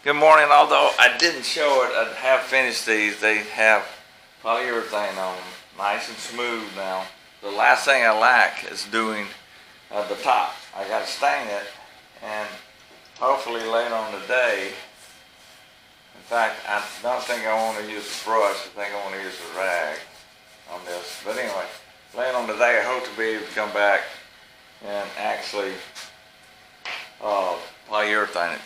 Good morning. Although I didn't show it, I have finished these. They have polyurethane on them, nice and smooth now. The last thing I lack is doing the top. I got to stain it, and hopefully later on today. In fact, I don't think I want to use a brush. I think I want to use a rag on this. But anyway, later on today, I hope to be able to come back and actually polyurethane it.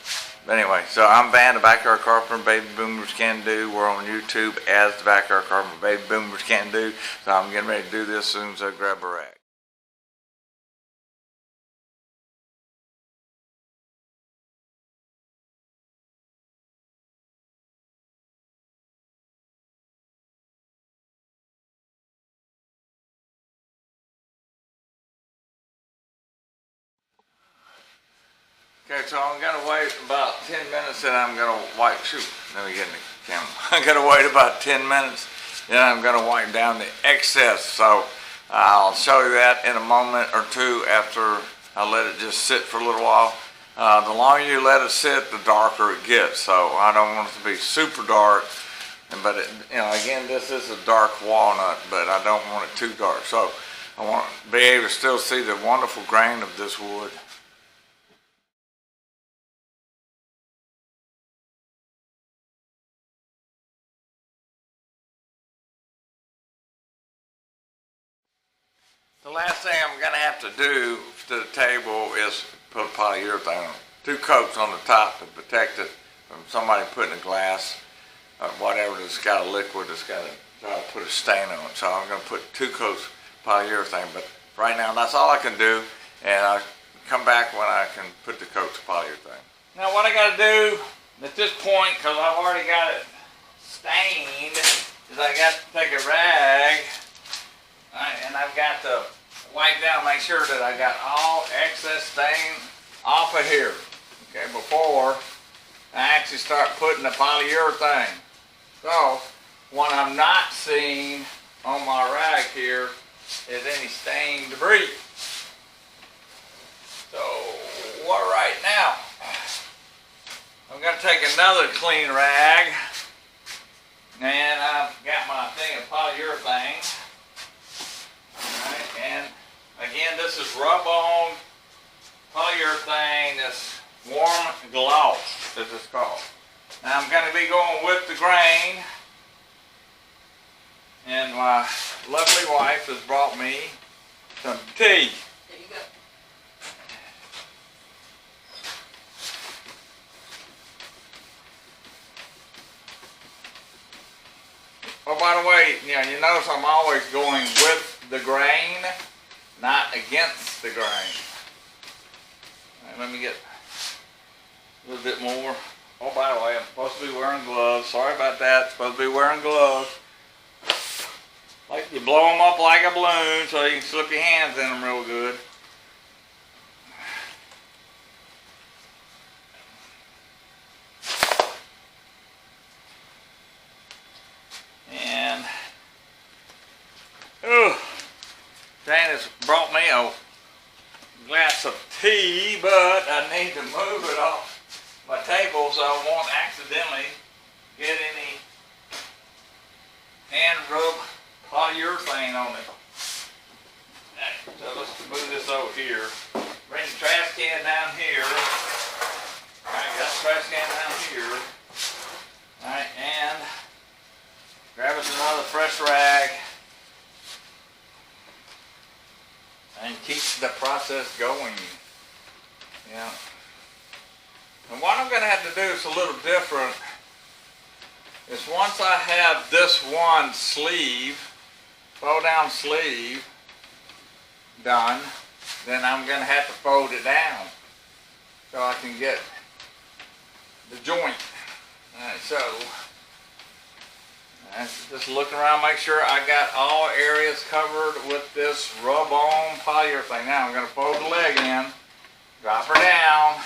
But anyway, so I'm Van, the Backyard Carpenter, Baby Boomers Can Do. We're on YouTube as the Backyard Carpenter, Baby Boomers Can Do. So I'm getting ready to do this as soon as I grab a rag. Okay, so I'm gonna wait about 10 minutes and I'm gonna wipe, shoot, let me get in the camera. I'm gonna wait about 10 minutes and I'm gonna wipe down the excess. So I'll show you that in a moment or two after I let it just sit for a little while. The longer you let it sit, the darker it gets. So I don't want it to be super dark, but again, this is a dark walnut, but I don't want it too dark. So I want to be able to still see the wonderful grain of this wood. The last thing I'm going to have to do to the table is put polyurethane on. 2 coats on the top to protect it from somebody putting a glass or whatever that's got a liquid that's got to try to put a stain on it. So I'm going to put 2 coats polyurethane. But right now that's all I can do, and I'll come back when I can put the coats of polyurethane. Now what I got to do at this point, because I've already got it stained, is I got to take a rag. And I've got to wipe down, make sure that I got all excess stain off of here, okay, before I actually start putting the polyurethane. So, what I'm not seeing on my rag here is any stain debris. So, what right now? I'm going to take another clean rag, and I've got my thing of polyurethane. Alright, and again, this is rub-on polyurethane, this warm gloss, as it's called. Now I'm going to be going with the grain, and my lovely wife has brought me some tea. There you go. Oh, by the way, you notice I'm always going with the grain, not against the grain. Right, let me get a little bit more. Oh, by the way, I'm supposed to be wearing gloves. Sorry about that. Supposed to be wearing gloves. Like you blow them up like a balloon so you can slip your hands in them real good. And Jane has brought me a glass of tea, but I need to move it off my table so I won't accidentally get any hand rub polyurethane on it. So let's move this over here. Bring the trash can down here. Alright, got the trash can down here. Alright, and grab us another fresh rag. And keep the process going. Yeah. And what I'm going to have to do is a little different. Is once I have this one sleeve, fold down sleeve, done, then I'm going to have to fold it down so I can get the joint. Alright, so just looking around, make sure I got all areas covered with this rub-on polyurethane. Now I'm going to fold the leg in, drop her down,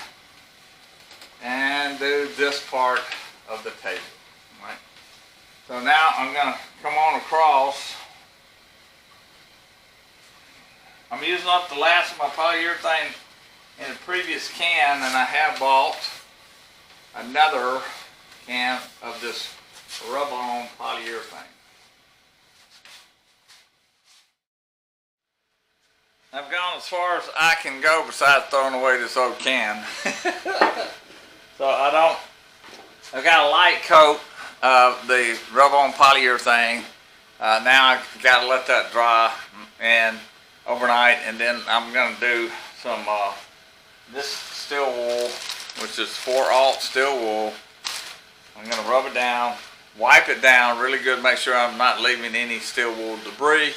and do this part of the table. Right. So now I'm going to come on across. I'm using up the last of my polyurethane in a previous can, and I have bought another can of this rub-on polyurethane. I've gone as far as I can go besides throwing away this old can. So I've got a light coat of the rub-on polyurethane. Now I've got to let that dry and overnight, and then I'm going to do some this steel wool, which is 4/0 steel wool. I'm going to rub it down, wipe it down really good, make sure I'm not leaving any steel wool debris,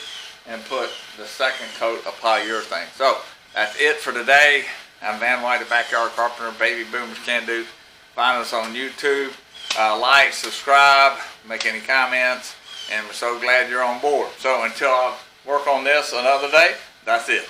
and put the second coat of polyurethane. So that's it for today. I'm Van White, the Backyard Carpenter. Baby Boomers Can Do. Find us on YouTube. Like, subscribe, make any comments, and we're so glad you're on board. So until I work on this another day, that's it.